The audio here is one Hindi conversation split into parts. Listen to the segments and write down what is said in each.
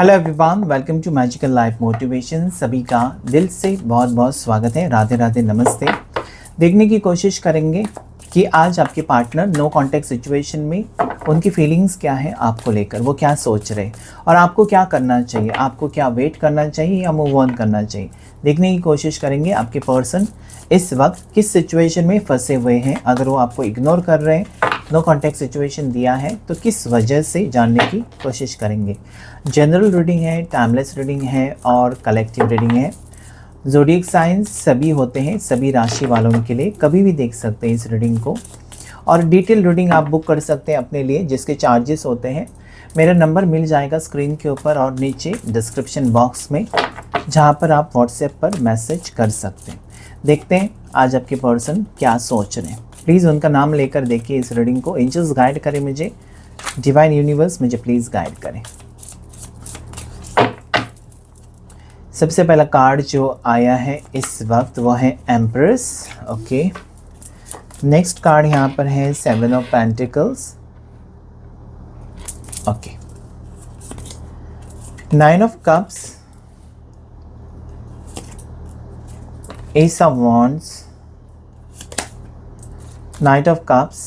Hello everyone, welcome to magical life motivation. सभी का दिल से बहुत बहुत स्वागत है। राधे राधे, नमस्ते। देखने की कोशिश करेंगे कि आज आपके पार्टनर नो कॉन्टैक्ट सिचुएशन में उनकी फीलिंग्स क्या है आपको लेकर, वो क्या सोच रहे और आपको क्या करना चाहिए, आपको क्या वेट करना चाहिए या मूव ऑन करना चाहिए। देखने की कोशिश करेंगे आपके पर्सन इस वक्त किस सिचुएशन में फंसे हुए हैं। अगर वो आपको इग्नोर कर रहे हैं, नो कॉन्टैक्ट सिचुएशन दिया है, तो किस वजह से जानने की कोशिश करेंगे। जनरल रीडिंग है, टाइमलेस रीडिंग है और कलेक्टिव रीडिंग है। ज़ोडिएक साइंस सभी होते हैं, सभी राशि वालों के लिए कभी भी देख सकते हैं इस रीडिंग को। और डिटेल रीडिंग आप बुक कर सकते हैं अपने लिए, जिसके चार्जेस होते हैं। मेरा नंबर मिल जाएगा स्क्रीन के ऊपर और नीचे डिस्क्रिप्शन बॉक्स में, जहां पर आप व्हाट्सएप पर मैसेज कर सकते हैं। देखते हैं आज आपके पर्सन क्या सोच रहे हैं। प्लीज़ उनका नाम लेकर देखिए इस रीडिंग को। एंजल्स गाइड करें मुझे, डिवाइन यूनिवर्स मुझे प्लीज़ गाइड करें। सबसे पहला कार्ड जो आया है इस वक्त वो है एम्प्रेस। ओके, नेक्स्ट कार्ड यहाँ पर है 7 of pentacles. Okay, 9 of cups, ace of wands, knight of cups,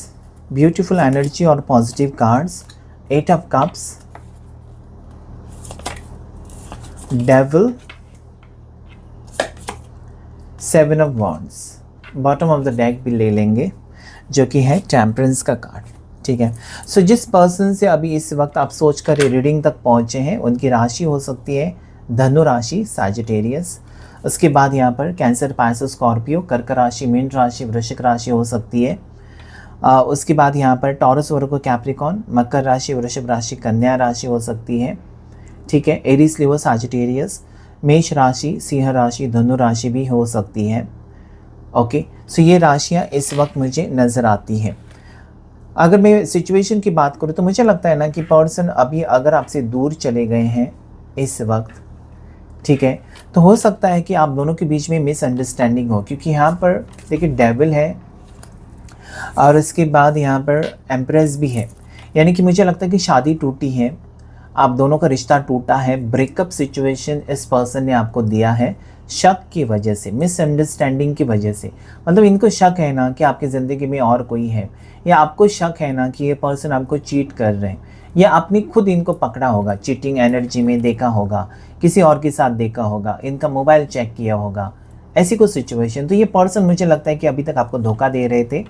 beautiful energy और positive cards, 8 of cups, devil, 7 of wands. Bottom of the deck भी ले लेंगे जो कि है टेम्परेंस का कार्ड। ठीक है, सो जिस पर्सन से अभी इस वक्त आप सोच कर रीडिंग तक पहुंचे हैं, उनकी राशि हो सकती है धनु राशि, सैजिटेरियस। उसके बाद यहाँ पर कैंसर, पाइसेस, स्कॉर्पियो, कर्क राशि, मीन राशि, वृश्चिक राशि हो सकती है। उसके बाद यहाँ पर टॉरस, वर्गो, कैप्रिकॉन, मकर राशि, वृषभ राशि, कन्या राशि हो सकती है। ठीक है, एरीज, लियो, सैजिटेरियस, मेष राशि, सिंह राशि, धनु राशि भी हो सकती है। ओके, सो ये राशियाँ इस वक्त मुझे नज़र आती हैं। अगर मैं सिचुएशन की बात करूँ तो मुझे लगता है ना कि पर्सन अभी अगर आपसे दूर चले गए हैं इस वक्त, ठीक है, तो हो सकता है कि आप दोनों के बीच में मिसअंडरस्टैंडिंग हो, क्योंकि यहाँ पर देखिए डेविल है और उसके बाद यहाँ पर एम्प्रेस भी है। यानी कि मुझे लगता है कि शादी टूटी है, आप दोनों का रिश्ता टूटा है। ब्रेकअप सिचुएशन इस पर्सन ने आपको दिया है शक की वजह से, मिसअंडरस्टैंडिंग की वजह से। मतलब इनको शक है ना कि आपकी ज़िंदगी में और कोई है, या आपको शक है ना कि ये पर्सन आपको चीट कर रहे हैं, या आपने खुद इनको पकड़ा होगा, चीटिंग एनर्जी में देखा होगा, किसी और के साथ देखा होगा, इनका मोबाइल चेक किया होगा, ऐसी कोई सिचुएशन। तो ये पर्सन मुझे लगता है कि अभी तक आपको धोखा दे रहे थे,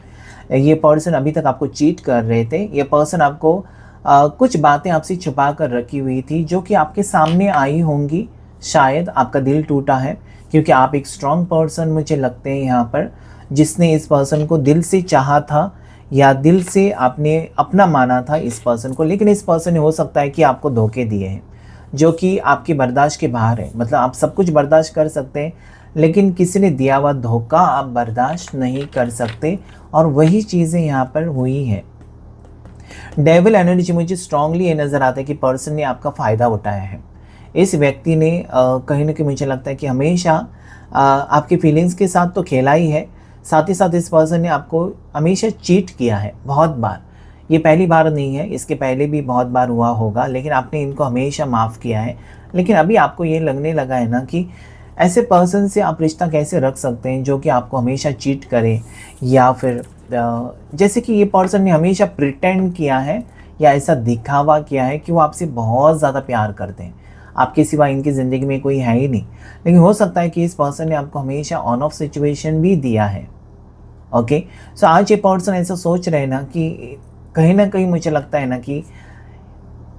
ये पर्सन अभी तक आपको चीट कर रहे थे, ये पर्सन आपको कुछ बातें आपसे छुपा कर रखी हुई थी जो कि आपके सामने आई होंगी। शायद आपका दिल टूटा है, क्योंकि आप एक स्ट्रॉन्ग पर्सन मुझे लगते हैं यहाँ पर, जिसने इस पर्सन को दिल से चाहा था या दिल से आपने अपना माना था इस पर्सन को। लेकिन इस पर्सन ने हो सकता है कि आपको धोखे दिए हैं जो कि आपकी बर्दाश्त के बाहर है। मतलब आप सब कुछ बर्दाश्त कर सकते हैं, लेकिन किसी ने दिया हुआ धोखा आप बर्दाश्त नहीं कर सकते, और वही चीज़ें यहाँ पर हुई हैं। डेविल एनर्जी मुझे स्ट्रांगली ये नज़र आता है कि पर्सन ने आपका फ़ायदा उठाया है। इस व्यक्ति ने कहीं ना कहीं मुझे लगता है कि हमेशा आपकी फीलिंग्स के साथ तो खेला ही है, साथ ही साथ इस पर्सन ने आपको हमेशा चीट किया है बहुत बार। ये पहली बार नहीं है, इसके पहले भी बहुत बार हुआ होगा, लेकिन आपने इनको हमेशा माफ़ किया है। लेकिन अभी आपको ये लगने लगा है ना कि ऐसे पर्सन से आप रिश्ता कैसे रख सकते हैं जो कि आपको हमेशा चीट करे, या फिर जैसे कि ये पर्सन ने हमेशा प्रिटेंड किया है या ऐसा दिखावा किया है कि वो आपसे बहुत ज़्यादा प्यार करते हैं, आपके सिवा इनकी ज़िंदगी में कोई है ही नहीं। लेकिन हो सकता है कि इस पर्सन ने आपको हमेशा ऑन ऑफ सिचुएशन भी दिया है। ओके, सो आज ये पर्सन ऐसा सोच रहे हैं ना कि कहीं ना कहीं मुझे लगता है ना कि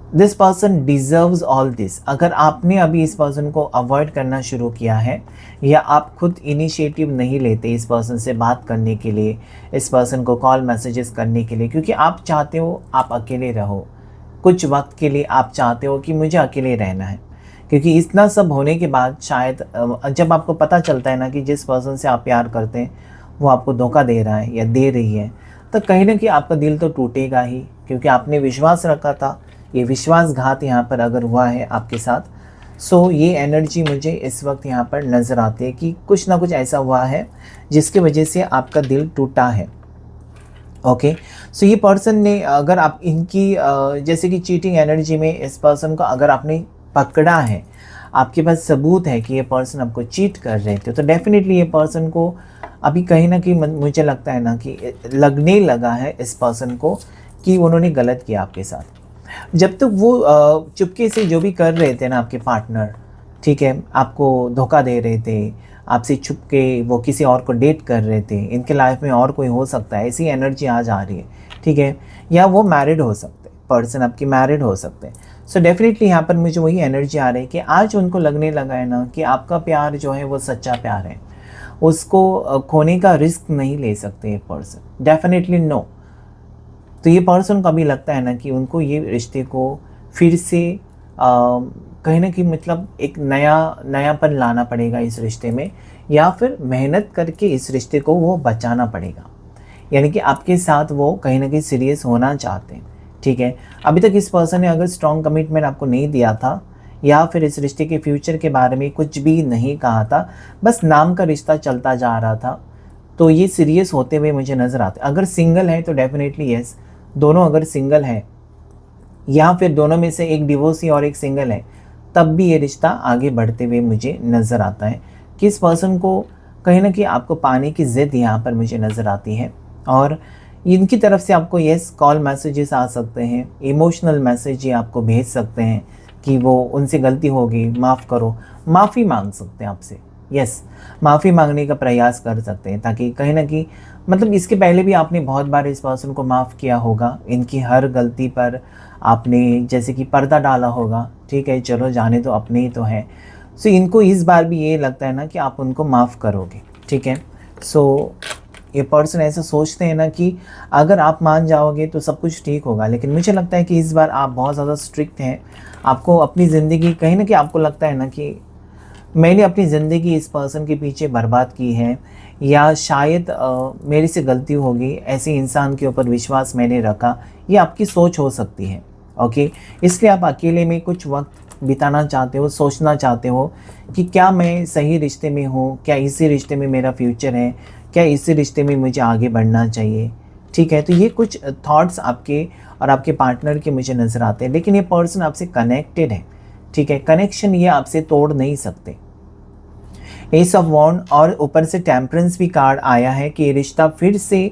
this person deserves all this. अगर आपने अभी इस पर्सन को अवॉइड करना शुरू किया है, या आप खुद इनिशिएटिव नहीं लेते इस पर्सन से बात करने के लिए, इस पर्सन को कॉल मैसेजेस करने के लिए, क्योंकि आप चाहते हो आप अकेले रहो, कुछ वक्त के लिए आप चाहते हो कि मुझे अकेले रहना है, क्योंकि इतना सब होने के बाद शायद जब आपको पता चलता है ना कि जिस पर्सन से आप प्यार करते हैं वो आपको धोखा दे रहा है या दे रही है, तो कहीं ना कहीं आपका दिल तो टूटेगा ही, क्योंकि आपने विश्वास रखा था। ये विश्वासघात यहाँ पर अगर हुआ है आपके साथ, सो ये एनर्जी मुझे इस वक्त यहाँ पर नज़र आती है कि कुछ ना कुछ ऐसा हुआ है जिसकी वजह से आपका दिल टूटा है। ओके, सो ये पर्सन ने, अगर आप इनकी जैसे कि चीटिंग एनर्जी में इस पर्सन को अगर आपने पकड़ा है, आपके पास सबूत है कि ये पर्सन आपको चीट कर रहे थे, तो डेफिनेटली ये पर्सन को अभी कहीं ना कहीं मुझे लगता है ना कि लगने लगा है इस पर्सन को कि उन्होंने गलत किया आपके साथ। जब तक वो चुपके से जो भी कर रहे थे ना आपके पार्टनर, ठीक है, आपको धोखा दे रहे थे, आपसे छुप के वो किसी और को डेट कर रहे थे, इनके लाइफ में और कोई हो सकता है, ऐसी एनर्जी आज आ रही है, ठीक है, या वो मैरिड हो सकते, पर्सन आपकी मैरिड हो सकते हैं। सो डेफिनेटली यहाँ पर मुझे वही एनर्जी आ रही है कि आज उनको लगने लगा है ना कि आपका प्यार जो है वो सच्चा प्यार है, उसको खोने का रिस्क नहीं ले सकते ये पर्सन, डेफिनेटली नो। तो ये पर्सन को अभी लगता है ना कि उनको ये रिश्ते को फिर से कहीं ना कहीं मतलब एक नयापन लाना पड़ेगा इस रिश्ते में, या फिर मेहनत करके इस रिश्ते को वो बचाना पड़ेगा। यानी कि आपके साथ वो कहीं ना कहीं सीरियस होना चाहते हैं, ठीक है। अभी तक इस पर्सन ने अगर स्ट्रॉन्ग कमिटमेंट आपको नहीं दिया था, या फिर इस रिश्ते के फ्यूचर के बारे में कुछ भी नहीं कहा था, बस नाम का रिश्ता चलता जा रहा था, तो ये सीरियस होते हुए मुझे नज़र आते। अगर सिंगल है तो डेफिनेटली यस, दोनों अगर सिंगल है या फिर दोनों में से एक डिवोर्सी और एक सिंगल है, तब भी ये रिश्ता आगे बढ़ते हुए मुझे नज़र आता है कि इस पर्सन को कहीं ना कहीं आपको पाने की ज़िद यहाँ पर मुझे नज़र आती है। और इनकी तरफ से आपको यस कॉल मैसेजेस आ सकते हैं, इमोशनल मैसेज ये आपको भेज सकते हैं कि वो उनसे गलती हो गई, माफ़ करो, माफ़ी मांग सकते हैं आपसे, यस माफ़ी मांगने का प्रयास कर सकते हैं, ताकि कहीं ना कहीं मतलब इसके पहले भी आपने बहुत बार इस पर्सन को माफ़ किया होगा, इनकी हर गलती पर आपने जैसे कि पर्दा डाला होगा, ठीक है, चलो जाने तो अपने ही तो हैं। सो इनको इस बार भी ये लगता है ना कि आप उनको माफ़ करोगे, ठीक है। सो ये पर्सन ऐसा सोचते हैं ना कि अगर आप मान जाओगे तो सब कुछ ठीक होगा, लेकिन मुझे लगता है कि इस बार आप बहुत ज़्यादा स्ट्रिक्ट हैं। आपको अपनी ज़िंदगी कहीं ना कहीं आपको लगता है ना कि मैंने अपनी ज़िंदगी इस पर्सन के पीछे बर्बाद की है, या शायद मेरे से गलती होगी, ऐसे इंसान के ऊपर विश्वास मैंने रखा, ये आपकी सोच हो सकती है, ओके। इसलिए आप अकेले में कुछ वक्त बिताना चाहते हो, सोचना चाहते हो कि क्या मैं सही रिश्ते में हूँ, क्या इसी रिश्ते में मेरा फ्यूचर है, क्या इसी रिश्ते में मुझे आगे बढ़ना चाहिए, ठीक है। तो ये कुछ थॉट्स आपके और आपके पार्टनर के मुझे नज़र आते हैं, लेकिन ये पर्सन आपसे कनेक्टेड है, ठीक है, कनेक्शन ये आपसे तोड़ नहीं सकते। एस ऑफ वॉन्ड और ऊपर से टेम्परेंस भी कार्ड आया है कि ये रिश्ता फिर से,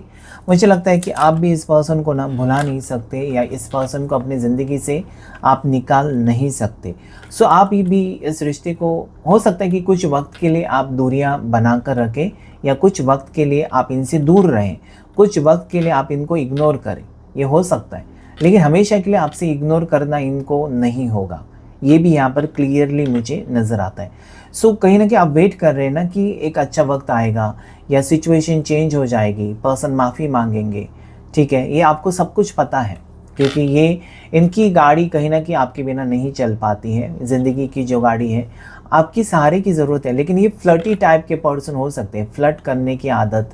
मुझे लगता है कि आप भी इस पर्सन को ना भुला नहीं सकते, या इस पर्सन को अपनी ज़िंदगी से आप निकाल नहीं सकते। सो आप ही भी इस रिश्ते को, हो सकता है कि कुछ वक्त के लिए आप दूरियां बना कर रखें, या कुछ वक्त के लिए आप इनसे दूर रहें, कुछ वक्त के लिए आप इनको इग्नोर करें, ये हो सकता है, लेकिन हमेशा के लिए आपसे इग्नोर करना इनको नहीं होगा, ये भी यहाँ पर क्लियरली मुझे नज़र आता है। सो कहीं ना कहीं आप वेट कर रहे हैं ना कि एक अच्छा वक्त आएगा या सिचुएशन चेंज हो जाएगी, पर्सन माफ़ी मांगेंगे, ठीक है, ये आपको सब कुछ पता है, क्योंकि ये इनकी गाड़ी कहीं ना कहीं आपके बिना नहीं चल पाती है। ज़िंदगी की जो गाड़ी है, आपकी सहारे की ज़रूरत है, लेकिन ये फ्लर्टी टाइप के पर्सन हो सकते हैं, फ्लर्ट करने की आदत,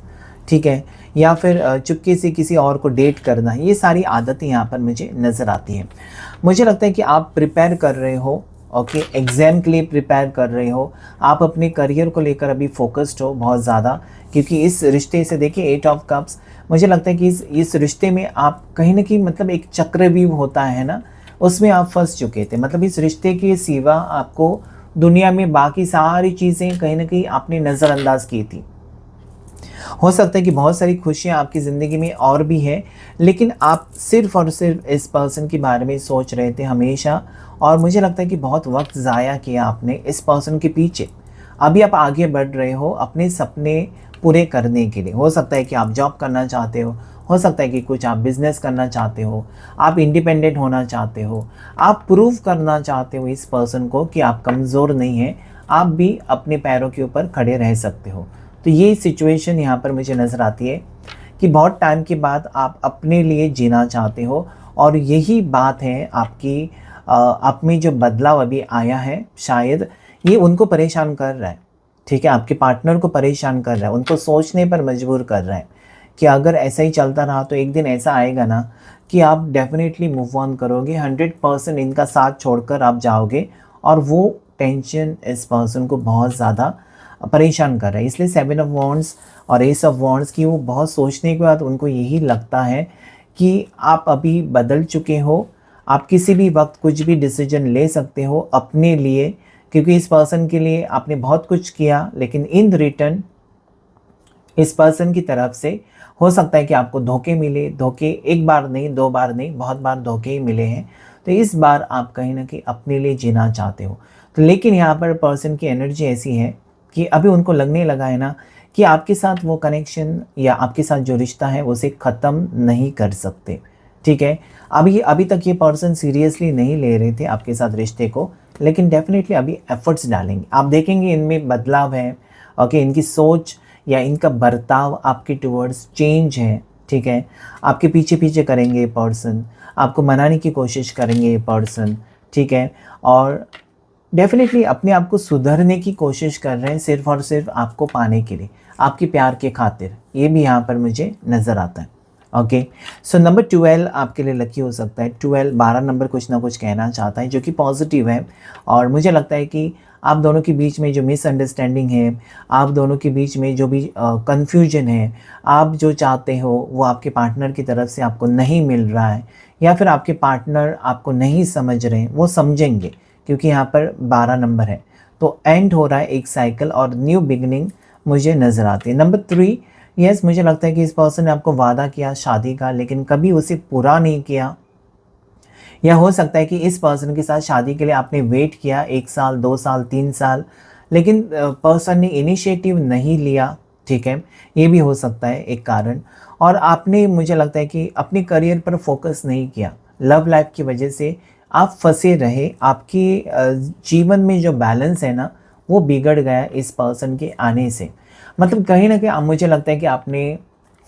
ठीक है, या फिर चुपके से किसी और को डेट करना, ये सारी आदतें यहाँ पर मुझे नज़र आती हैं। मुझे लगता है कि आप प्रिपेयर कर रहे हो, ओके, एग्ज़ाम के लिए प्रिपेयर कर रहे हो, आप अपने करियर को लेकर अभी फोकस्ड हो बहुत ज़्यादा, क्योंकि इस रिश्ते से देखिए 8 ऑफ कप्स, मुझे लगता है कि इस रिश्ते में आप कहीं ना कहीं मतलब एक चक्रव्यूह होता है ना, उसमें आप फंस चुके थे। मतलब इस रिश्ते के सिवा आपको दुनिया में बाकी सारी चीज़ें कहीं ना कहीं आपने नज़रअंदाज की थी। हो सकता है कि बहुत सारी खुशियाँ आपकी ज़िंदगी में और भी है, लेकिन आप सिर्फ़ और सिर्फ इस पर्सन के बारे में सोच रहे थे हमेशा, और मुझे लगता है कि बहुत वक्त ज़ाया किया आपने इस पर्सन के पीछे। अभी आप आगे बढ़ रहे हो अपने सपने पूरे करने के लिए। हो सकता है कि आप जॉब करना चाहते हो सकता है कि कुछ आप बिज़नेस करना चाहते हो, आप इंडिपेंडेंट होना चाहते हो, आप प्रूव करना चाहते हो इस पर्सन को कि आप कमज़ोर नहीं हैं, आप भी अपने पैरों के ऊपर खड़े रह सकते हो। तो ये सिचुएशन यहाँ पर मुझे नज़र आती है कि बहुत टाइम के बाद आप अपने लिए जीना चाहते हो, और यही बात है आपकी आप में जो बदलाव अभी आया है, शायद ये उनको परेशान कर रहा है, ठीक है, आपके पार्टनर को परेशान कर रहा है, उनको सोचने पर मजबूर कर रहा है कि अगर ऐसा ही चलता रहा तो एक दिन ऐसा आएगा ना कि आप डेफिनेटली मूव ऑन करोगे, 100% इनका साथ छोड़कर आप जाओगे, और वो टेंशन इस पर्सन को बहुत ज़्यादा परेशान कर रहा है। इसलिए 7 ऑफ वॉन्ड्स और एस ऑफ वॉन्ड्स की वो बहुत सोचने के बाद उनको यही लगता है कि आप अभी बदल चुके हो, आप किसी भी वक्त कुछ भी डिसीजन ले सकते हो अपने लिए, क्योंकि इस पर्सन के लिए आपने बहुत कुछ किया, लेकिन इन रिटर्न इस पर्सन की तरफ से हो सकता है कि आपको धोखे मिले। धोखे एक बार नहीं, दो बार नहीं, बहुत बार धोखे ही मिले हैं। तो इस बार आप कहीं ना कहीं अपने लिए जीना चाहते हो। तो लेकिन यहाँ पर पर्सन की एनर्जी ऐसी है कि अभी उनको लगने लगा है ना कि आपके साथ वो कनेक्शन या आपके साथ जो रिश्ता है उसे ख़त्म नहीं कर सकते। ठीक है, अभी तक ये पर्सन सीरियसली नहीं ले रहे थे आपके साथ रिश्ते को, लेकिन डेफिनेटली अभी एफर्ट्स डालेंगे। आप देखेंगे इनमें बदलाव है। ओके, इनकी सोच या इनका बर्ताव आपके टुवर्ड्स चेंज है। ठीक है, आपके पीछे पीछे करेंगे ये पर्सन, आपको मनाने की कोशिश करेंगे ये पर्सन। ठीक है, और डेफिनेटली अपने आप को सुधरने की कोशिश कर रहे हैं सिर्फ और सिर्फ आपको पाने के लिए, आपके प्यार के खातिर। ये भी यहाँ पर मुझे नज़र आता है। ओके, सो नंबर 12 आपके लिए लकी हो सकता है। 12 नंबर कुछ ना कुछ कहना चाहता है जो कि पॉजिटिव है, और मुझे लगता है कि आप दोनों के बीच में जो मिसअंडरस्टैंडिंग है, आप दोनों के बीच में जो भी कन्फ्यूजन है, आप जो चाहते हो वो आपके पार्टनर की तरफ से आपको नहीं मिल रहा है, या फिर आपके पार्टनर आपको नहीं समझ रहे हैं, वो समझेंगे क्योंकि यहाँ पर 12 नंबर है। तो एंड हो रहा है एक साइकिल और न्यू बिगनिंग मुझे नज़र आती है। नंबर 3, यस, मुझे लगता है कि इस पर्सन ने आपको वादा किया शादी का, लेकिन कभी उसे पूरा नहीं किया। या हो सकता है कि इस पर्सन के साथ शादी के लिए आपने वेट किया 1 साल, 2 साल, 3 साल, लेकिन पर्सन ने इनिशिएटिव नहीं लिया। ठीक है, ये भी हो सकता है एक कारण। और आपने, मुझे लगता है कि अपने करियर पर फोकस नहीं किया। लव लाइफ की वजह से आप फंसे रहे। आपकी जीवन में जो बैलेंस है ना वो बिगड़ गया इस पर्सन के आने से। मतलब कहीं ना कहीं मुझे लगता है कि आपने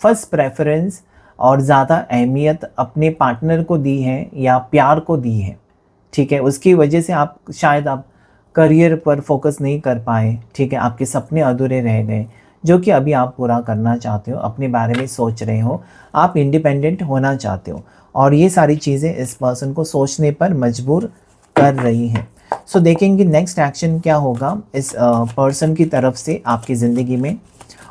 फर्स्ट प्रेफरेंस और ज़्यादा अहमियत अपने पार्टनर को दी है या प्यार को दी है। ठीक है, उसकी वजह से आप शायद आप करियर पर फोकस नहीं कर पाए। ठीक है, आपके सपने अधूरे रह गए जो कि अभी आप पूरा करना चाहते हो, अपने बारे में सोच रहे हो, आप इंडिपेंडेंट होना चाहते हो, और ये सारी चीज़ें इस पर्सन को सोचने पर मजबूर कर रही हैं। सो देखेंगे नेक्स्ट एक्शन क्या होगा इस पर्सन की तरफ से आपकी ज़िंदगी में,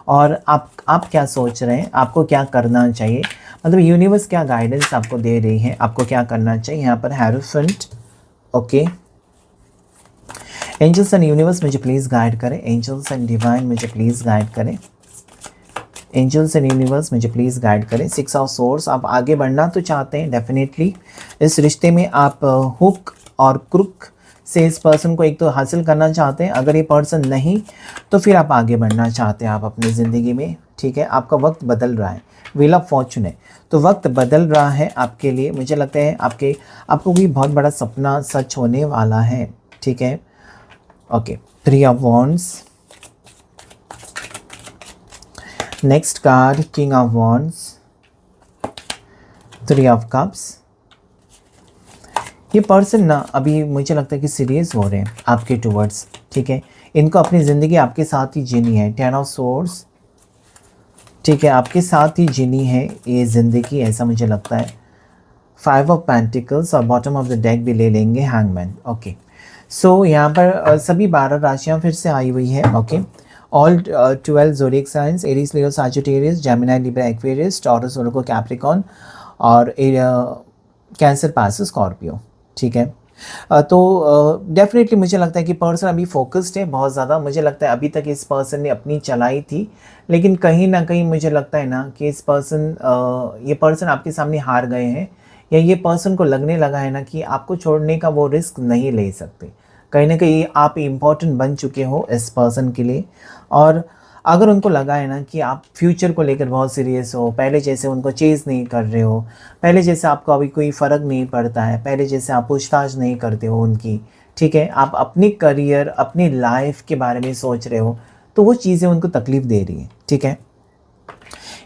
और आप क्या सोच रहे हैं, आपको क्या करना चाहिए, मतलब यूनिवर्स क्या गाइडेंस आपको दे रही है, आपको क्या करना चाहिए। यहाँ पर hierophant. Okay, angels and universe मुझे प्लीज़ गाइड करें। एंजल्स एंड डिवाइन मुझे प्लीज़ गाइड करें। एंजल्स एंड यूनिवर्स मुझे प्लीज़ गाइड करें। 6 ऑफ सोर्स, आप आगे बढ़ना तो चाहते हैं डेफिनेटली इस रिश्ते में। आप हुक और क्रुक से इस पर्सन को एक तो हासिल करना चाहते हैं। अगर ये पर्सन नहीं तो फिर आप आगे बढ़ना चाहते हैं आप अपनी ज़िंदगी में। ठीक है, आपका वक्त बदल रहा है। व्हील ऑफ फॉर्चून है, तो वक्त बदल रहा है आपके लिए। मुझे लगता है आपको कोई बहुत बड़ा सपना सच होने वाला है। ठीक है, okay. 3 of wands, next card king of wands, 3 of cups. ये पर्सन ना अभी मुझे लगता है कि सीरियस हो रहे हैं आपके टुवर्ड्स। ठीक है, इनको अपनी ज़िंदगी आपके साथ ही जीनी है। 10 ऑफ सोर्स, ठीक है, आपके साथ ही जीनी है ये ज़िंदगी, ऐसा मुझे लगता है। 5 ऑफ पेंटिकल्स, और बॉटम ऑफ द डेक भी ले लेंगे हैंगमैन। ओके, सो यहाँ पर सभी 12 राशियाँ फिर से आई हुई है। Okay, all 12 zodiac signs, Aries, Leo, Sagittarius, Gemini, Libra, Aquarius, Taurus, Virgo, Capricorn, और कैंसर, पास, स्कॉर्पियो। ठीक है, तो डेफिनेटली मुझे लगता है कि पर्सन अभी फोकस्ड है बहुत ज़्यादा। मुझे लगता है अभी तक इस पर्सन ने अपनी चलाई थी, लेकिन कहीं ना कहीं मुझे लगता है ना कि ये पर्सन आपके सामने हार गए हैं, या ये पर्सन को लगने लगा है ना कि आपको छोड़ने का वो रिस्क नहीं ले सकते। कहीं ना कहीं आप इम्पोर्टेंट बन चुके हो इस पर्सन के लिए, और अगर उनको लगा है ना कि आप फ्यूचर को लेकर बहुत सीरियस हो, पहले जैसे उनको चेज़ नहीं कर रहे हो, पहले जैसे आपको अभी कोई फ़र्क नहीं पड़ता है, पहले जैसे आप पूछताछ नहीं करते हो उनकी। ठीक है, आप अपनी करियर, अपनी लाइफ के बारे में सोच रहे हो, तो वो चीज़ें उनको तकलीफ़ दे रही है। ठीक है,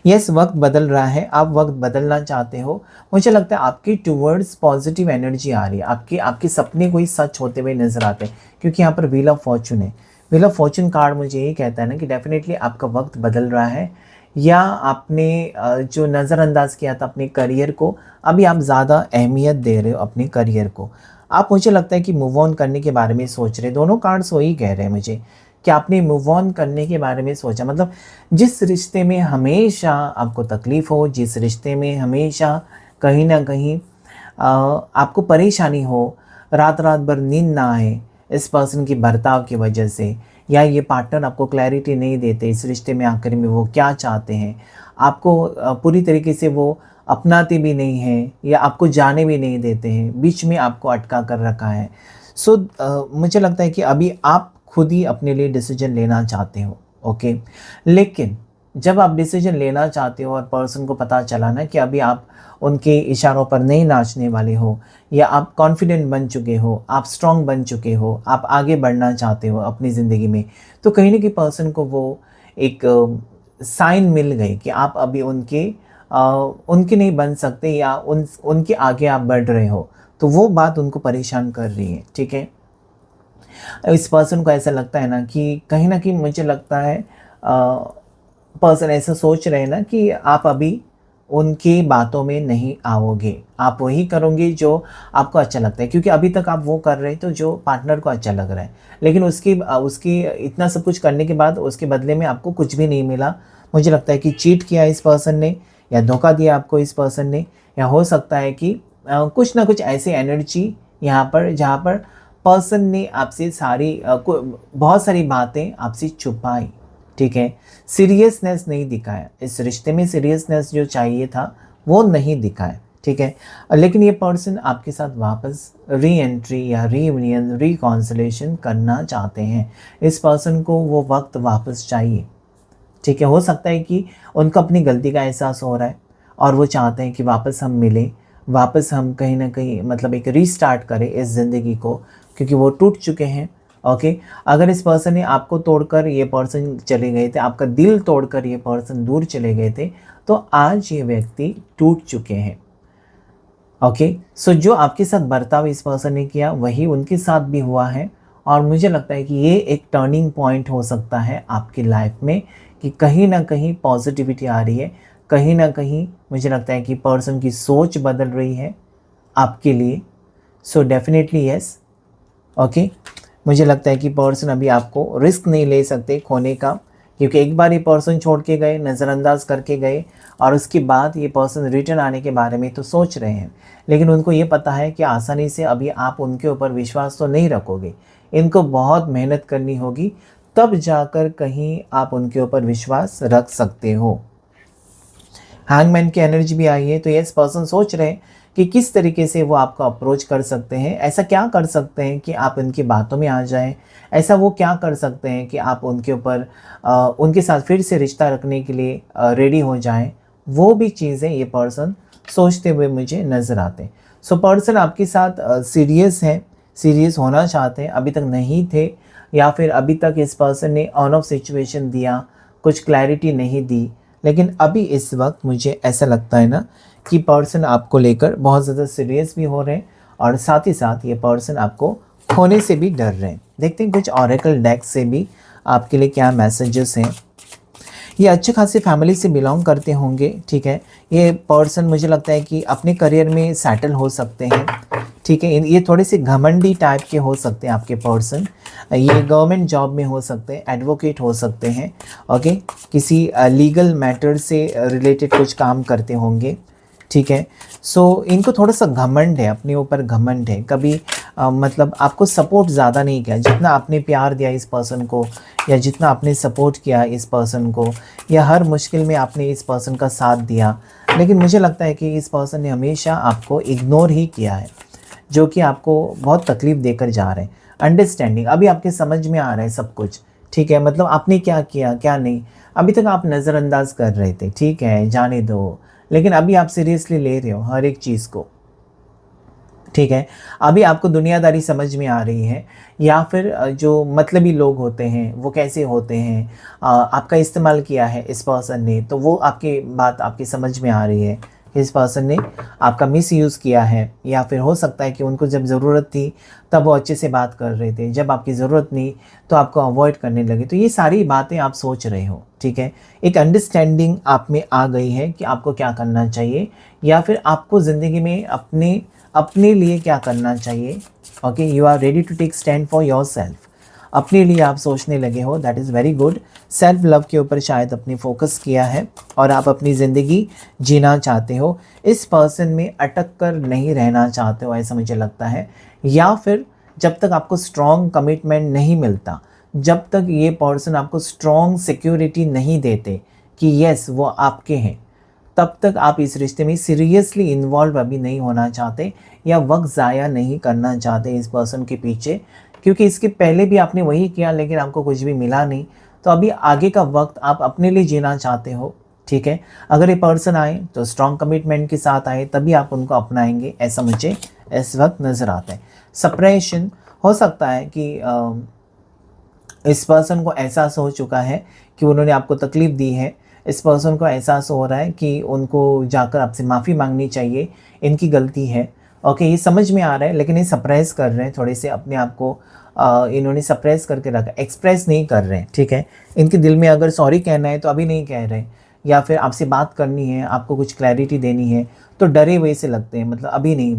यस, वक्त बदल रहा है, आप वक्त बदलना चाहते हो। मुझे लगता है आपकी टूवर्ड्स पॉजिटिव एनर्जी आ रही है, आपके सपने कोई सच होते हुए नज़र आते हैं, क्योंकि यहाँ पर व्हील ऑफ फॉर्चून है। व्हील ऑफ फॉर्चून कार्ड मुझे यही कहता है ना कि डेफिनेटली आपका वक्त बदल रहा है, या आपने जो नज़रअंदाज किया था अपने करियर को, अभी आप ज़्यादा अहमियत दे रहे हो अपने करियर को। आप, मुझे लगता है कि मूव ऑन करने के बारे में सोच रहे। दोनों कार्ड्स वही कह रहे हैं मुझे कि आपने मूव ऑन करने के बारे में सोचा। मतलब जिस रिश्ते में हमेशा आपको तकलीफ़ हो, जिस रिश्ते में हमेशा कहीं ना कहीं आपको परेशानी हो, रात रात भर नींद ना आए इस पर्सन की बर्ताव की वजह से, या ये पार्टनर आपको क्लैरिटी नहीं देते इस रिश्ते में आखिर में वो क्या चाहते हैं, आपको पूरी तरीके से वो अपनाते भी नहीं हैं या आपको जाने भी नहीं देते हैं, बीच में आपको अटका कर रखा है। सो मुझे लगता है कि अभी आप खुद ही अपने लिए डिसीजन लेना चाहते हो, ओके। लेकिन जब आप डिसीजन लेना चाहते हो और पर्सन को पता चला ना कि अभी आप उनके इशारों पर नहीं नाचने वाले हो, या आप कॉन्फिडेंट बन चुके हो, आप स्ट्रांग बन चुके हो, आप आगे बढ़ना चाहते हो अपनी ज़िंदगी में, तो कहीं न कहीं पर्सन को वो एक साइन मिल गए कि आप अभी उनके नहीं बन सकते, या उनके आगे आप बढ़ रहे हो, तो वो बात उनको परेशान कर रही है, ठीक है। इस पर्सन को ऐसा लगता है ना कि कहीं न कहीं मुझे लगता है पर्सन ऐसा सोच रहे हैं ना कि आप अभी उनकी बातों में नहीं आओगे, आप वही करोगे जो आपको अच्छा लगता है, क्योंकि अभी तक आप वो कर रहे तो जो पार्टनर को अच्छा लग रहा है, लेकिन उसकी इतना सब कुछ करने के बाद उसके बदले में आपको कुछ भी नहीं मिला। मुझे लगता है कि चीट किया इस पर्सन ने, या धोखा दिया आपको इस पर्सन ने, या हो सकता है कि कुछ ना कुछ ऐसी एनर्जी यहाँ पर जहाँ पर पर्सन ने आपसे बहुत सारी बातें आपसे छुपाई, ठीक है। सीरियसनेस नहीं दिखाया, इस रिश्ते में सीरियसनेस जो चाहिए था वो नहीं दिखाया, ठीक है। लेकिन ये पर्सन आपके साथ वापस री एंट्री या रीयूनियन रिकॉन्सिलेशन करना चाहते हैं। इस पर्सन को वो वक्त वापस चाहिए, ठीक है। हो सकता है कि उनको अपनी गलती का एहसास हो रहा है और वो चाहते हैं कि वापस हम मिलें, वापस हम कहीं ना कहीं मतलब एक रीस्टार्ट करें इस ज़िंदगी को, क्योंकि वो टूट चुके हैं, ओके। अगर इस पर्सन ने आपको तोड़कर ये पर्सन चले गए थे, आपका दिल तोड़कर ये पर्सन दूर चले गए थे, तो आज ये व्यक्ति टूट चुके हैं, ओके। सो जो आपके साथ बर्ताव इस पर्सन ने किया वही उनके साथ भी हुआ है, और मुझे लगता है कि ये एक टर्निंग पॉइंट हो सकता है आपकी लाइफ में, कि कहीं ना कहीं पॉजिटिविटी आ रही है, कहीं ना कहीं मुझे लगता है कि पर्सन की सोच बदल रही है आपके लिए। So definitely yes, okay. मुझे लगता है कि पर्सन अभी आपको रिस्क नहीं ले सकते खोने का, क्योंकि एक बार ये पर्सन छोड़ के गए, नज़रअंदाज करके गए, और उसके बाद ये पर्सन रिटर्न आने के बारे में तो सोच रहे हैं, लेकिन उनको ये पता है कि आसानी से अभी आप उनके ऊपर विश्वास तो नहीं रखोगे, इनको बहुत मेहनत करनी होगी, तब जाकर कहीं आप उनके ऊपर विश्वास रख सकते हो। हैंगमैन की एनर्जी भी आई है, तो यस पर्सन सोच रहे हैं कि किस तरीके से वो आपको अप्रोच कर सकते हैं, ऐसा क्या कर सकते हैं कि आप उनकी बातों में आ जाएं, ऐसा वो क्या कर सकते हैं कि आप उनके ऊपर उनके साथ फिर से रिश्ता रखने के लिए रेडी हो जाएं। वो भी चीज़ें ये पर्सन सोचते हुए मुझे नज़र आते हैं। सो पर्सन आपके साथ सीरियस हैं, सीरियस होना चाहते हैं, अभी तक नहीं थे, या फिर अभी तक इस पर्सन ने ऑन ऑफ सिचुएशन दिया, कुछ क्लैरिटी नहीं दी, लेकिन अभी इस वक्त मुझे ऐसा लगता है ना कि पर्सन आपको लेकर बहुत ज़्यादा सीरियस भी हो रहे हैं, और साथ ही साथ ये पर्सन आपको खोने से भी डर रहे हैं। देखते हैं कुछ ऑरेकल डेक से भी आपके लिए क्या मैसेजेस हैं। ये अच्छे खासी फैमिली से बिलोंग करते होंगे, ठीक है। ये पर्सन मुझे लगता है कि अपने करियर में सेटल हो सकते हैं, ठीक है। ये थोड़े से घमंडी टाइप के हो सकते हैं आपके पर्सन, ये गवर्नमेंट जॉब में हो सकते हैं, एडवोकेट हो सकते हैं, ओके। किसी लीगल मैटर से रिलेटेड कुछ काम करते होंगे, ठीक है। सो इनको थोड़ा सा घमंड है, अपने ऊपर घमंड है, कभी मतलब आपको सपोर्ट ज़्यादा नहीं किया, जितना आपने प्यार दिया इस पर्सन को, या जितना आपने सपोर्ट किया इस पर्सन को, या हर मुश्किल में आपने इस पर्सन का साथ दिया, लेकिन मुझे लगता है कि इस पर्सन ने हमेशा आपको इग्नोर ही किया है, जो कि आपको बहुत तकलीफ़ देकर जा रहे हैं। अंडरस्टैंडिंग अभी आपके समझ में आ रहा है सब कुछ, ठीक है। मतलब आपने क्या किया क्या नहीं, अभी तक आप नज़रअंदाज कर रहे थे, ठीक है, जाने दो, लेकिन अभी आप सीरियसली ले रहे हो हर एक चीज़ को, ठीक है। अभी आपको दुनियादारी समझ में आ रही है, या फिर जो मतलबी लोग होते हैं वो कैसे होते हैं, आपका इस्तेमाल किया है इस पर्सन ने, तो वो आपकी बात आपकी समझ में आ रही है। इस पर्सन ने आपका मिसयूज़ किया है, या फिर हो सकता है कि उनको जब ज़रूरत थी तब वो अच्छे से बात कर रहे थे, जब आपकी ज़रूरत नहीं तो आपको अवॉइड करने लगे। तो ये सारी बातें आप सोच रहे हो, ठीक है। एक अंडरस्टैंडिंग आप में आ गई है कि आपको क्या करना चाहिए, या फिर आपको ज़िंदगी में अपने लिए क्या करना चाहिए, okay. You are ready to take stand for yourself. अपने लिए आप सोचने लगे हो, that is very good. Self love के ऊपर शायद अपने फोकस किया है और आप अपनी ज़िंदगी जीना चाहते हो। इस पर्सन में अटक कर नहीं रहना चाहते हो, ऐसा मुझे लगता है। या फिर जब तक आपको स्ट्रॉन्ग कमिटमेंट नहीं मिलता, जब तक ये पर्सन आपको स्ट्रॉन्ग सिक्योरिटी नहीं देते कि यस वो आपके हैं, तब तक आप इस रिश्ते में सीरियसली इन्वॉल्व अभी नहीं होना चाहते या वक्त ज़ाया नहीं करना चाहते इस पर्सन के पीछे, क्योंकि इसके पहले भी आपने वही किया लेकिन आपको कुछ भी मिला नहीं। तो अभी आगे का वक्त आप अपने लिए जीना चाहते हो, ठीक है। अगर ये पर्सन आए तो स्ट्रॉन्ग कमिटमेंट के साथ आए, तभी आप उनको अपनाएंगे, ऐसा मुझे इस वक्त नज़र आता है। सेपरेशन हो सकता है कि इस पर्सन को एहसास हो चुका है कि उन्होंने आपको तकलीफ़ दी है। इस पर्सन को एहसास हो रहा है कि उनको जाकर आपसे माफ़ी मांगनी चाहिए, इनकी गलती है। ओके, ये समझ में आ रहा है, लेकिन ये सप्रेस कर रहे हैं थोड़े से अपने आप को। इन्होंने सप्रेस करके रखा, एक्सप्रेस नहीं कर रहे हैं, ठीक है। इनके दिल में अगर सॉरी कहना है तो अभी नहीं कह रहे, या फिर आपसे बात करनी है, आपको कुछ क्लैरिटी देनी है तो डरे हुए से लगते हैं, मतलब अभी नहीं,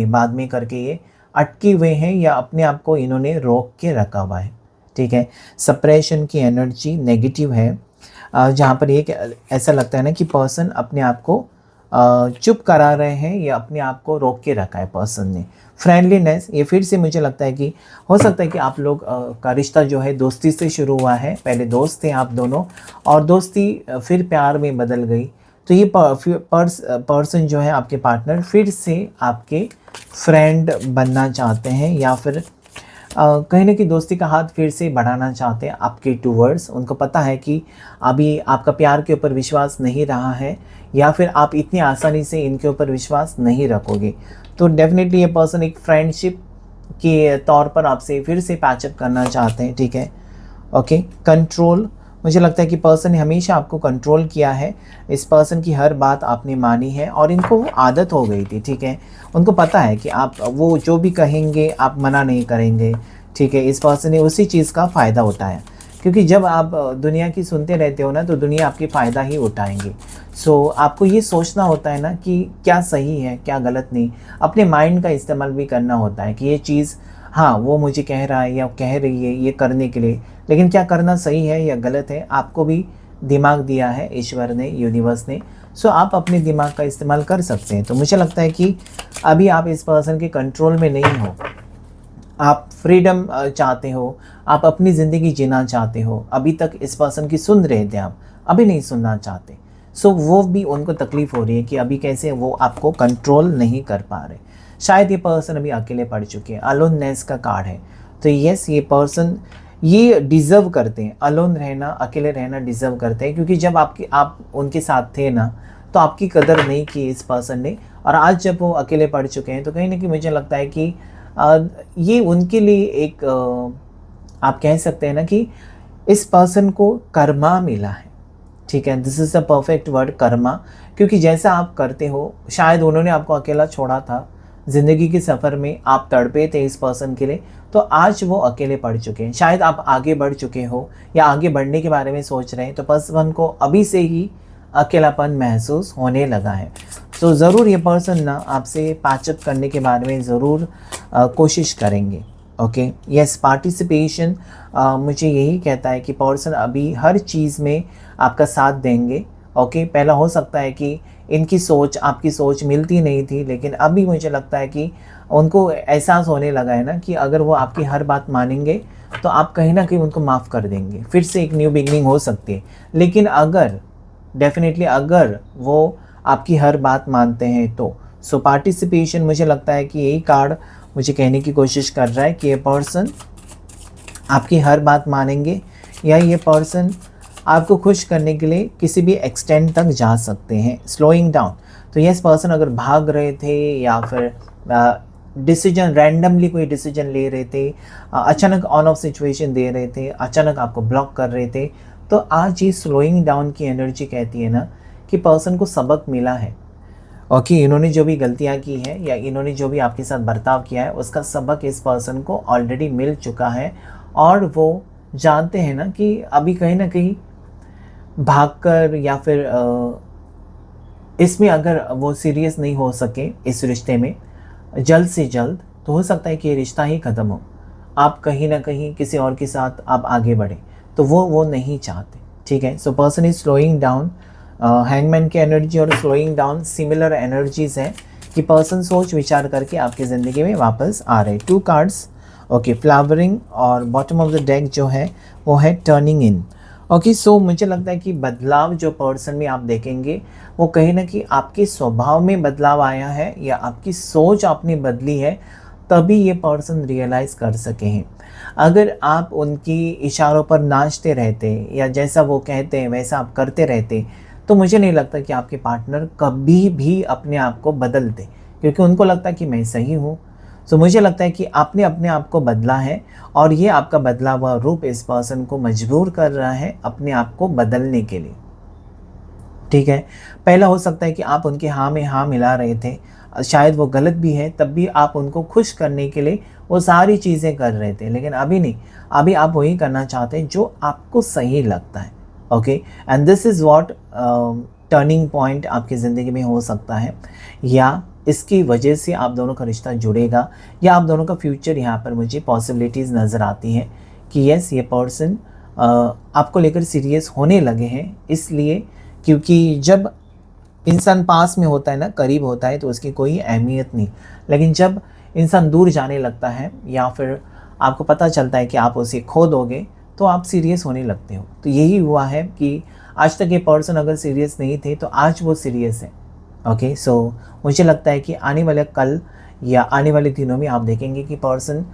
बाद में करके ये अटके हुए हैं या अपने आप को इन्होंने रोक के रखा हुआ है, ठीक है। सप्रेशन की एनर्जी नेगेटिव है, जहाँ पर ये ऐसा लगता है ना कि पर्सन अपने आप को चुप करा रहे हैं या अपने आप को रोक के रखा है पर्सन ने। फ्रेंडलीनेस, ये फिर से मुझे लगता है कि हो सकता है कि आप लोग का रिश्ता जो है दोस्ती से शुरू हुआ है, पहले दोस्त थे आप दोनों और दोस्ती फिर प्यार में बदल गई। तो ये पर्सन जो है आपके पार्टनर फिर से आपके फ्रेंड बनना चाहते हैं, या फिर कहीं ना कहीं दोस्ती का हाथ फिर से बढ़ाना चाहते हैं आपके टूवर्ड्स। उनको पता है कि अभी आपका प्यार के ऊपर विश्वास नहीं रहा है, या फिर आप इतनी आसानी से इनके ऊपर विश्वास नहीं रखोगे। तो डेफिनेटली ये पर्सन एक फ्रेंडशिप के तौर पर आपसे फिर से पैचअप करना चाहते हैं, ठीक है। ओके, कंट्रोल, मुझे लगता है कि पर्सन ने हमेशा आपको कंट्रोल किया है। इस पर्सन की हर बात आपने मानी है और इनको वो आदत हो गई थी, ठीक है। उनको पता है कि आप वो जो भी कहेंगे आप मना नहीं करेंगे, ठीक है। इस पर्सन ने उसी चीज़ का फ़ायदा उठाया, क्योंकि जब आप दुनिया की सुनते रहते हो ना तो दुनिया आपकी फ़ायदा ही उठाएंगे। सो आपको ये सोचना होता है ना कि क्या सही है क्या गलत नहीं, अपने माइंड का इस्तेमाल भी करना होता है कि ये चीज़, हाँ वो मुझे कह रहा है या कह रही है ये करने के लिए, लेकिन क्या करना सही है या गलत है, आपको भी दिमाग दिया है ईश्वर ने, यूनिवर्स ने। सो आप अपने दिमाग का इस्तेमाल कर सकते हैं। तो मुझे लगता है कि अभी आप इस पर्सन के कंट्रोल में नहीं हो, आप फ्रीडम चाहते हो, आप अपनी ज़िंदगी जीना चाहते हो। अभी तक इस पर्सन की सुन रहे थे आप, अभी नहीं सुनना चाहते। सो वो भी उनको तकलीफ़ हो रही है कि अभी कैसे वो आपको कंट्रोल नहीं कर पा रहे। शायद ये पर्सन अभी अकेले पड़ चुके हैं, अलोननेस का कार्ड है। तो यस, ये पर्सन ये डिज़र्व करते हैं, अलोन रहना, अकेले रहना डिज़र्व करते हैं, क्योंकि जब आप उनके साथ थे ना तो आपकी कदर नहीं की इस पर्सन ने, और आज जब वो अकेले पड़ चुके हैं तो कहीं ना कहीं मुझे लगता है कि ये उनके लिए एक आप कह सकते हैं ना कि इस पर्सन को कर्मा मिला है, ठीक है। This is the perfect word, Karma. क्योंकि जैसा आप करते हो, शायद उन्होंने आपको अकेला छोड़ा था ज़िंदगी के सफ़र में, आप तड़पे थे इस पर्सन के लिए, तो आज वो अकेले पड़ चुके हैं। शायद आप आगे बढ़ चुके हो या आगे बढ़ने के बारे में सोच रहे हैं, तो पर्सन को अभी से ही अकेलापन महसूस होने लगा है। तो ज़रूर ये पर्सन ना आपसे पैचअप करने के बारे में ज़रूर कोशिश करेंगे। ओके, यस, पार्टिसिपेशन मुझे यही कहता है कि पर्सन अभी हर चीज़ में आपका साथ देंगे। ओके, पहला हो सकता है कि इनकी सोच आपकी सोच मिलती नहीं थी, लेकिन अभी मुझे लगता है कि उनको एहसास होने लगा है ना कि अगर वो आपकी हर बात मानेंगे तो आप कहीं ना कहीं उनको माफ़ कर देंगे, फिर से एक न्यू बिगनिंग हो सकती है। लेकिन अगर डेफिनेटली अगर वो आपकी हर बात मानते हैं तो सो पार्टिसिपेशन, मुझे लगता है कि यही कार्ड मुझे कहने की कोशिश कर रहा है कि ये पर्सन आपकी हर बात मानेंगे, या ये पर्सन आपको खुश करने के लिए किसी भी एक्सटेंड तक जा सकते हैं। स्लोइंग डाउन, तो यस, पर्सन अगर भाग रहे थे या फिर डिसीजन रैंडमली कोई डिसीजन ले रहे थे, अचानक ऑन ऑफ सिचुएशन दे रहे थे, अचानक आपको ब्लॉक कर रहे थे, तो आज ये स्लोइंग डाउन की एनर्जी कहती है ना कि पर्सन को सबक मिला है। ओके, इन्होंने जो भी गलतियां की हैं या इन्होंने जो भी आपके साथ बर्ताव किया है उसका सबक इस पर्सन को ऑलरेडी मिल चुका है, और वो जानते हैं ना कि अभी कहीं ना कहीं भागकर या फिर इसमें अगर वो सीरियस नहीं हो सके इस रिश्ते में जल्द से जल्द, तो हो सकता है कि ये रिश्ता ही ख़त्म हो। आप कहीं ना कहीं किसी और के साथ आप आगे बढ़े, तो वो नहीं चाहते, ठीक है। So person is slowing down. Hangman की एनर्जी और स्लोइंग डाउन सिमिलर एनर्जीज हैं कि पर्सन सोच विचार करके आपकी ज़िंदगी में वापस आ रहे। 2 कार्ड्स, ओके, फ्लावरिंग, और बॉटम ऑफ द डेक जो है वो है टर्निंग इन। ओके, सो मुझे लगता है कि बदलाव जो पर्सन में आप देखेंगे वो कहीं ना कहीं आपके स्वभाव में बदलाव आया है या आपकी सोच आपने बदली है, तभी ये पर्सन रियलाइज़ कर सके हैं। अगर आप उनकी इशारों पर नाचते रहते या जैसा वो कहते हैं वैसा आप करते रहते, तो मुझे नहीं लगता कि आपके पार्टनर कभी भी अपने आप को बदलते, क्योंकि उनको लगता है कि मैं सही हूँ। सो मुझे लगता है कि आपने अपने आप को बदला है और ये आपका बदला हुआ रूप इस पर्सन को मजबूर कर रहा है अपने आप को बदलने के लिए, ठीक है। पहला हो सकता है कि आप उनके हाँ में हाँ मिला रहे थे, शायद वो गलत भी है, तब भी आप उनको खुश करने के लिए वो सारी चीज़ें कर रहे थे, लेकिन अभी नहीं, अभी आप वही करना चाहते हैं जो आपको सही लगता है। Okay, and this is what turning point आपकी ज़िंदगी में हो सकता है, या इसकी वजह से आप दोनों का रिश्ता जुड़ेगा, या आप दोनों का फ्यूचर यहाँ पर मुझे पॉसिबिलिटीज़ नज़र आती हैं कि यस, ये पर्सन आपको लेकर सीरियस होने लगे हैं। इसलिए क्योंकि जब इंसान पास में होता है ना, करीब होता है, तो उसकी कोई अहमियत नहीं, लेकिन जब इंसान दूर जाने लगता है या फिर आपको पता चलता है कि आप उसे खो दोगे, तो आप सीरियस होने लगते हो। तो यही हुआ है कि आज तक ये पर्सन अगर सीरियस नहीं थे तो आज वो सीरियस है। ओके, सो मुझे लगता है कि आने वाले कल या आने वाले दिनों में आप देखेंगे कि पर्सन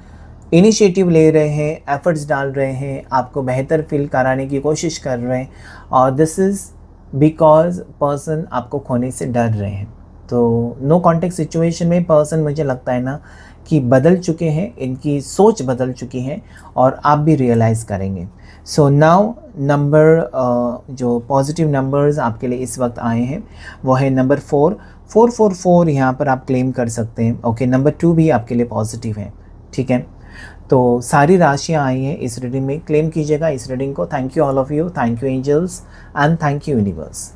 इनिशिएटिव ले रहे हैं, एफर्ट्स डाल रहे हैं, आपको बेहतर फील कराने की कोशिश कर रहे हैं, और दिस इज़ बिकॉज पर्सन आपको खोने से डर रहे हैं। तो नो कॉन्टेक्ट सिचुएशन में पर्सन मुझे लगता है ना कि बदल चुके हैं, इनकी सोच बदल चुकी है और आप भी रियलाइज़ करेंगे। सो नाउ नंबर जो पॉजिटिव नंबर्स आपके लिए इस वक्त आए हैं वो है नंबर 4, 444 यहाँ पर आप क्लेम कर सकते हैं। ओके, नंबर 2 भी आपके लिए पॉजिटिव है, ठीक है। तो सारी राशियाँ आई हैं इस रीडिंग में, क्लेम कीजिएगा इस रीडिंग को। Thank you all of you, thank you angels and thank you universe.